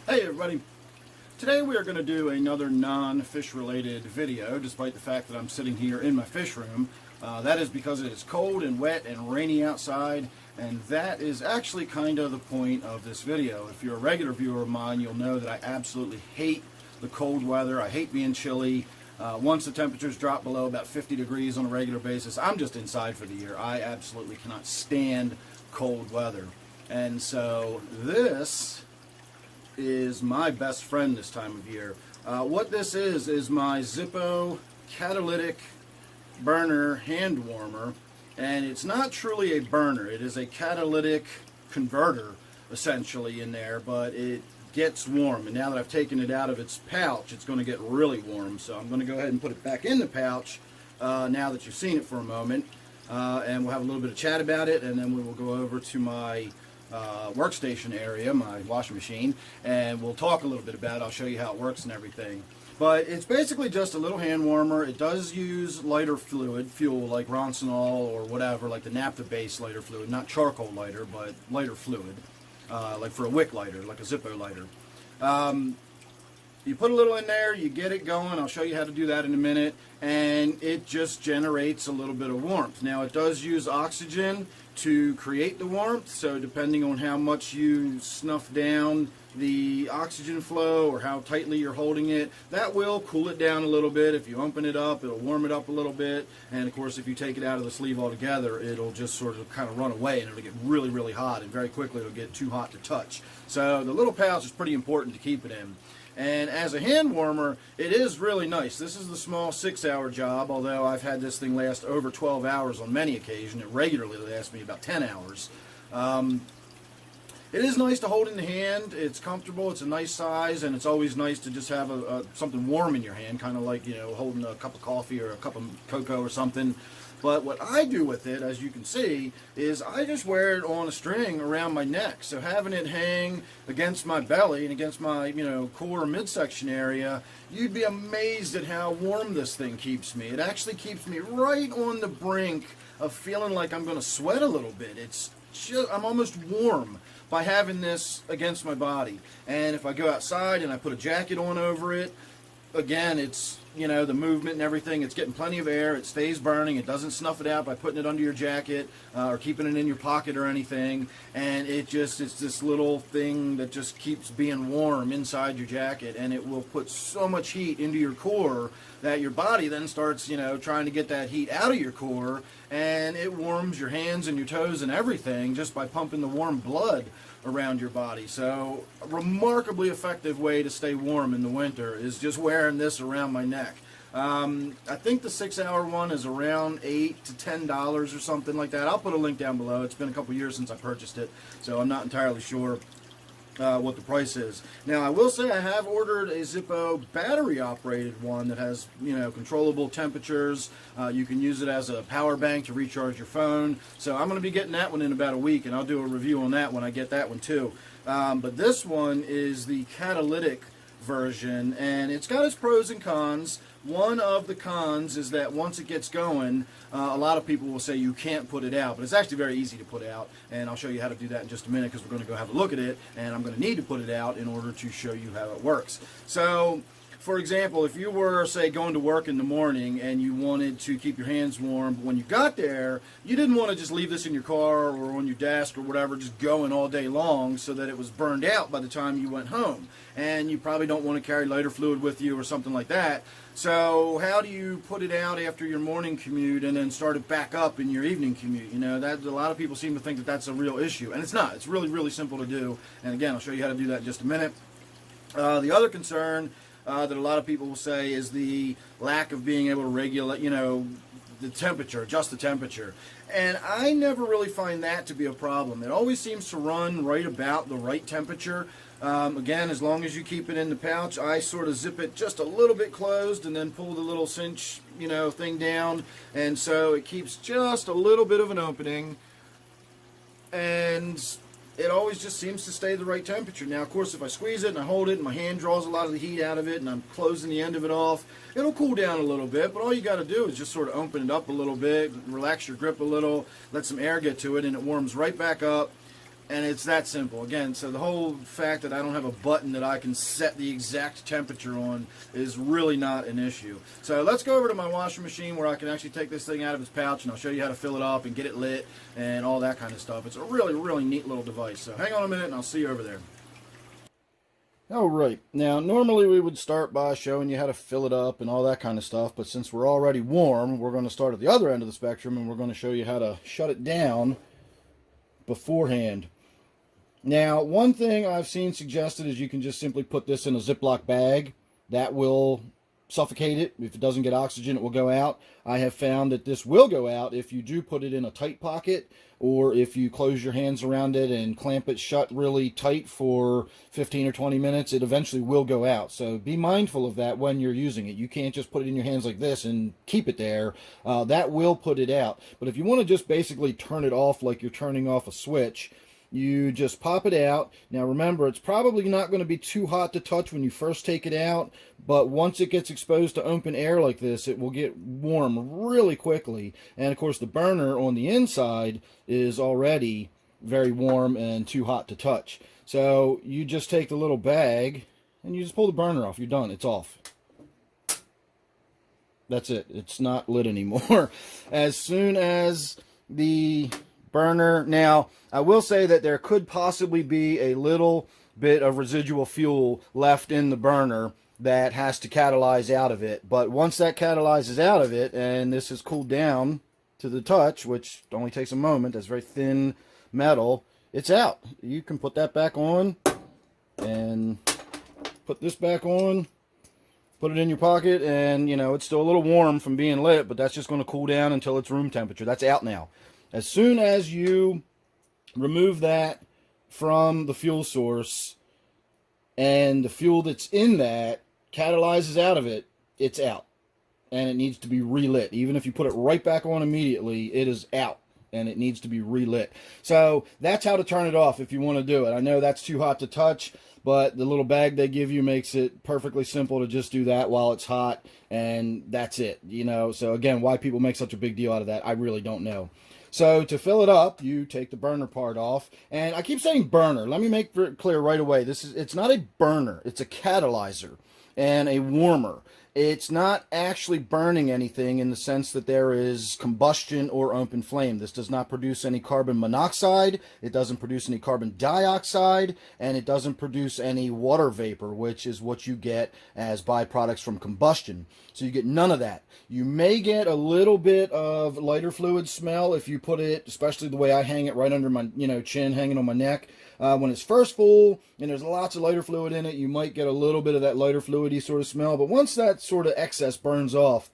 Hey everybody! Today we are going to do another non-fish related video, despite the fact that I'm sitting here in my fish room. That is because it is cold and wet and rainy outside, and that is actually kind of the point of this video. If you're a regular viewer of mine, you'll know that I absolutely hate the cold weather. I hate being chilly. Once the temperatures drop below about 50 degrees on a regular basis, I'm just inside for the year. I absolutely cannot stand cold weather. And so this is my best friend this time of year. What this is my Zippo Catalytic burner hand warmer, and it's not truly a burner. It is a catalytic converter essentially in there, but it gets warm, and now that I've taken it out of its pouch, it's going to get really warm. So I'm going to go ahead and put it back in the pouch now that you've seen it for a moment, and we'll have a little bit of chat about it, and then we will go over to my workstation area, my washing machine, and we'll talk a little bit about it. I'll show you how it works and everything. But it's basically just a little hand warmer. It does use lighter fuel like Ronsonol or whatever, like the naphtha-based lighter fluid, not charcoal lighter, but lighter fluid, like for a wick lighter, like a Zippo lighter. You put a little in there, you get it going. I'll show you how to do that in a minute, and it just generates a little bit of warmth. Now it does use oxygen to create the warmth, so depending on how much you snuff down the oxygen flow or how tightly you're holding it, that will cool it down a little bit. If you open it up, it'll warm it up a little bit, and of course if you take it out of the sleeve altogether, it'll just sort of kind of run away, and it'll get really, really hot, and very quickly it'll get too hot to touch. So the little pouch is pretty important to keep it in. And as a hand warmer, it is really nice. This is the small 6-hour job, although I've had this thing last over 12 hours on many occasions. It regularly lasts me about 10 hours. It is nice to hold in the hand. It's comfortable, it's a nice size, and it's always nice to just have something warm in your hand, kind of like, you know, holding a cup of coffee or a cup of cocoa or something. But what I do with it, as you can see, is I just wear it on a string around my neck. So having it hang against my belly and against my, you know, core midsection area, you'd be amazed at how warm this thing keeps me. It actually keeps me right on the brink of feeling like I'm going to sweat a little bit. It's just, I'm almost warm by having this against my body. And if I go outside and I put a jacket on over it, again, it's, you know, the movement and everything, it's getting plenty of air, it stays burning, it doesn't snuff it out by putting it under your jacket or keeping it in your pocket or anything, and it's this little thing that just keeps being warm inside your jacket, and it will put so much heat into your core that your body then starts, you know, trying to get that heat out of your core, and it warms your hands and your toes and everything just by pumping the warm blood around your body. So a remarkably effective way to stay warm in the winter is just wearing this around my neck. I think the 6-hour one is around $8 to $10 or something like that. I'll put a link down below. It's been a couple years since I purchased it, so I'm not entirely sure what the price is. Now I will say I have ordered a Zippo battery operated one that has, you know, controllable temperatures. You can use it as a power bank to recharge your phone. So I'm going to be getting that one in about a week, and I'll do a review on that when I get that one too. But this one is the catalytic version, and it's got its pros and cons. One of the cons is that once it gets going, a lot of people will say you can't put it out, but it's actually very easy to put out, and I'll show you how to do that in just a minute because we're going to go have a look at it, and I'm going to need to put it out in order to show you how it works. So, for example, if you were, say, going to work in the morning and you wanted to keep your hands warm, but when you got there, you didn't want to just leave this in your car or on your desk or whatever, just going all day long so that it was burned out by the time you went home. And you probably don't want to carry lighter fluid with you or something like that. So how do you put it out after your morning commute and then start it back up in your evening commute? You know, that a lot of people seem to think that that's a real issue, and it's not. It's really, really simple to do. And again, I'll show you how to do that in just a minute. The other concern that a lot of people will say is the lack of being able to regulate, you know, the temperature, adjust the temperature. And I never really find that to be a problem. It always seems to run right about the right temperature. Again, as long as you keep it in the pouch, I sort of zip it just a little bit closed and then pull the little cinch, you know, thing down. And so it keeps just a little bit of an opening. And it always just seems to stay the right temperature. Now, of course, if I squeeze it and I hold it and my hand draws a lot of the heat out of it and I'm closing the end of it off, it'll cool down a little bit, but all you got to do is just sort of open it up a little bit, relax your grip a little, let some air get to it, and it warms right back up. And it's that simple. Again, so the whole fact that I don't have a button that I can set the exact temperature on is really not an issue. So let's go over to my washing machine where I can actually take this thing out of its pouch, and I'll show you how to fill it up and get it lit and all that kind of stuff. It's a really, really neat little device. So hang on a minute and I'll see you over there. Alright, now normally we would start by showing you how to fill it up and all that kind of stuff, but since we're already warm, we're going to start at the other end of the spectrum and we're going to show you how to shut it down beforehand. Now, one thing I've seen suggested is you can just simply put this in a Ziploc bag. That will suffocate it. If it doesn't get oxygen, it will go out. I have found that this will go out if you do put it in a tight pocket, or if you close your hands around it and clamp it shut really tight for 15 or 20 minutes, it eventually will go out. So be mindful of that when you're using it. You can't just put it in your hands like this and keep it there. That will put it out. But if you want to just basically turn it off like you're turning off a switch, you just pop it out. Now remember, it's probably not going to be too hot to touch when you first take it out, but once it gets exposed to open air like this, it will get warm really quickly. And of course the burner on the inside is already very warm and too hot to touch. So you just take the little bag and you just pull the burner off. You're done. It's off. That's it. It's not lit anymore. As soon as the burner, now I will say that there could possibly be a little bit of residual fuel left in the burner that has to catalyze out of it, but once that catalyzes out of it and this is cooled down to the touch, which only takes a moment, that's very thin metal, it's out. You can put that back on and put this back on, put it in your pocket, and you know, it's still a little warm from being lit, but that's just going to cool down until it's room temperature. That's out now. As soon as you remove that from the fuel source and the fuel that's in that catalyzes out of it, it's out. And it needs to be relit. Even if you put it right back on immediately, it is out and it needs to be relit. So that's how to turn it off if you want to do it. I know that's too hot to touch, but the little bag they give you makes it perfectly simple to just do that while it's hot, and that's it. You know, so again, why people make such a big deal out of that, I really don't know. So to fill it up, you take the burner part off, and I keep saying burner. Let me make it clear right away. It's not a burner. It's a catalyzer and a warmer. It's not actually burning anything in the sense that there is combustion or open flame. This does not produce any carbon monoxide, it doesn't produce any carbon dioxide, and it doesn't produce any water vapor, which is what you get as byproducts from combustion. So you get none of that. You may get a little bit of lighter fluid smell if you put it, especially the way I hang it right under my chin, hanging on my neck. When it's first full and there's lots of lighter fluid in it, you might get a little bit of that lighter fluidy sort of smell. But once that sort of excess burns off,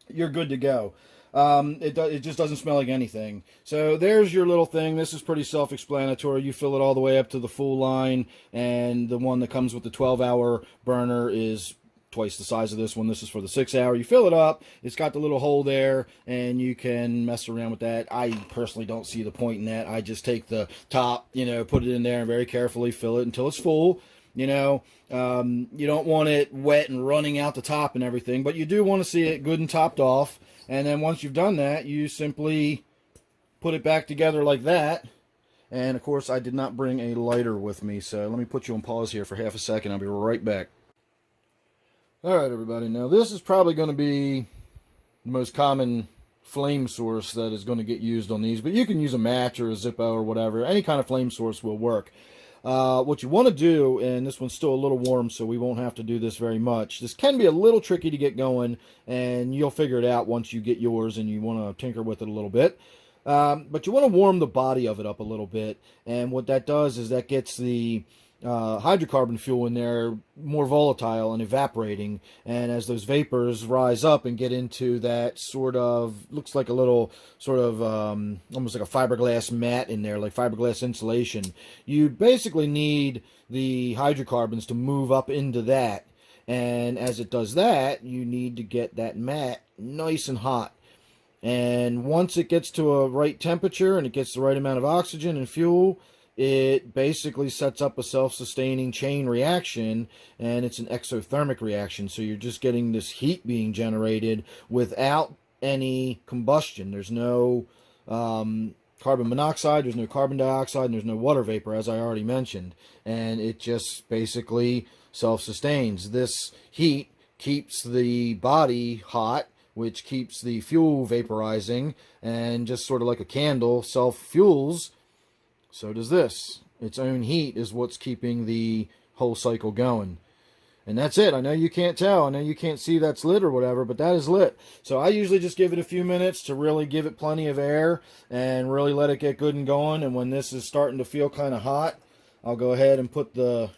you're good to go. It just doesn't smell like anything. So there's your little thing. This is pretty self-explanatory. You fill it all the way up to the full line, and the one that comes with the 12-hour burner is twice the size of this one. This is for the 6-hour. You fill it up, it's got the little hole there, and you can mess around with that. I personally don't see the point in that. I just take the top, put it in there and very carefully fill it until it's full. You don't want it wet and running out the top and everything, but you do want to see it good and topped off. And then once you've done that, you simply put it back together like that. And of course, I did not bring a lighter with me, so let me put you on pause here for half a second. I'll be right back. Alright everybody, now this is probably going to be the most common flame source that is going to get used on these, but you can use a match or a Zippo or whatever. Any kind of flame source will work. What you want to do, and this one's still a little warm so we won't have to do this very much. This can be a little tricky to get going, and you'll figure it out once you get yours and you want to tinker with it a little bit. But you want to warm the body of it up a little bit, and what that does is that gets the hydrocarbon fuel in there more volatile and evaporating, and as those vapors rise up and get into that sort of, looks like a little sort of almost like a fiberglass mat in there, like fiberglass insulation, you basically need the hydrocarbons to move up into that, and as it does that, you need to get that mat nice and hot. And once it gets to a right temperature and it gets the right amount of oxygen and fuel, it basically sets up a self-sustaining chain reaction, and it's an exothermic reaction. So you're just getting this heat being generated without any combustion. There's no carbon monoxide, there's no carbon dioxide, and there's no water vapor, as I already mentioned. And it just basically self-sustains. This heat keeps the body hot, which keeps the fuel vaporizing, and just sort of like a candle self-fuels, so does this. Its own heat is what's keeping the whole cycle going. And that's it. I know you can't tell. I know you can't see that's lit or whatever, but that is lit. So I usually just give it a few minutes to really give it plenty of air and really let it get good and going. And when this is starting to feel kind of hot, I'll go ahead and put the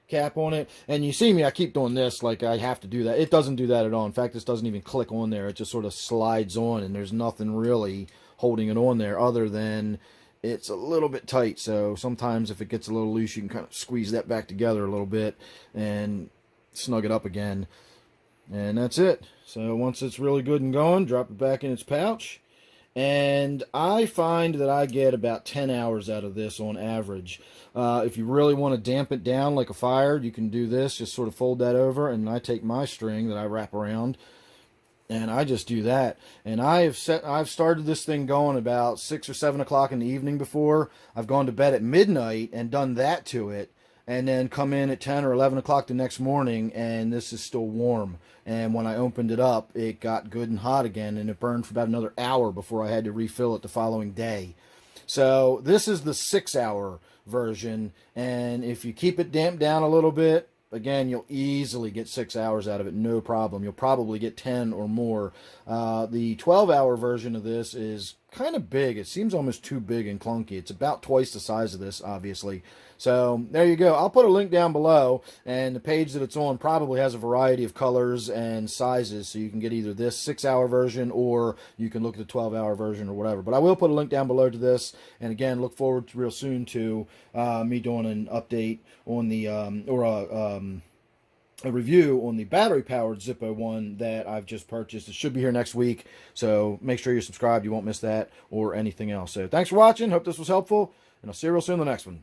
cap on it. And you see me, I keep doing this like I have to do that. It doesn't do that at all. In fact, this doesn't even click on there. It just sort of slides on, and there's nothing really holding it on there other than it's a little bit tight. So sometimes if it gets a little loose, you can kind of squeeze that back together a little bit and snug it up again. And that's it. So once it's really good and going, drop it back in its pouch. And I find that I get about 10 hours out of this on average. If you really want to damp it down like a fire, you can do this. Just sort of fold that over, and I take my string that I wrap around, and I just do that. And I've started this thing going about 6 or 7 o'clock in the evening before. I've gone to bed at midnight and done that to it, and then come in at 10 or 11 o'clock the next morning, and this is still warm. And when I opened it up, it got good and hot again, and it burned for about another hour before I had to refill it the following day. So this is the 6-hour version, and if you keep it damped down a little bit, again, you'll easily get 6 hours out of it, no problem. You'll probably get 10 or more. The 12-hour version of this is kind of big. It seems almost too big and clunky. It's about twice the size of this, obviously. So there you go. I'll put a link down below, and the page that it's on probably has a variety of colors and sizes, so you can get either this 6-hour version or you can look at the 12-hour version or whatever. But I will put a link down below to this, and again, look forward to real soon to me doing an update on the a review on the battery-powered Zippo one that I've just purchased. It should be here next week, so make sure you're subscribed. You won't miss that or anything else. So thanks for watching. Hope this was helpful, and I'll see you real soon in the next one.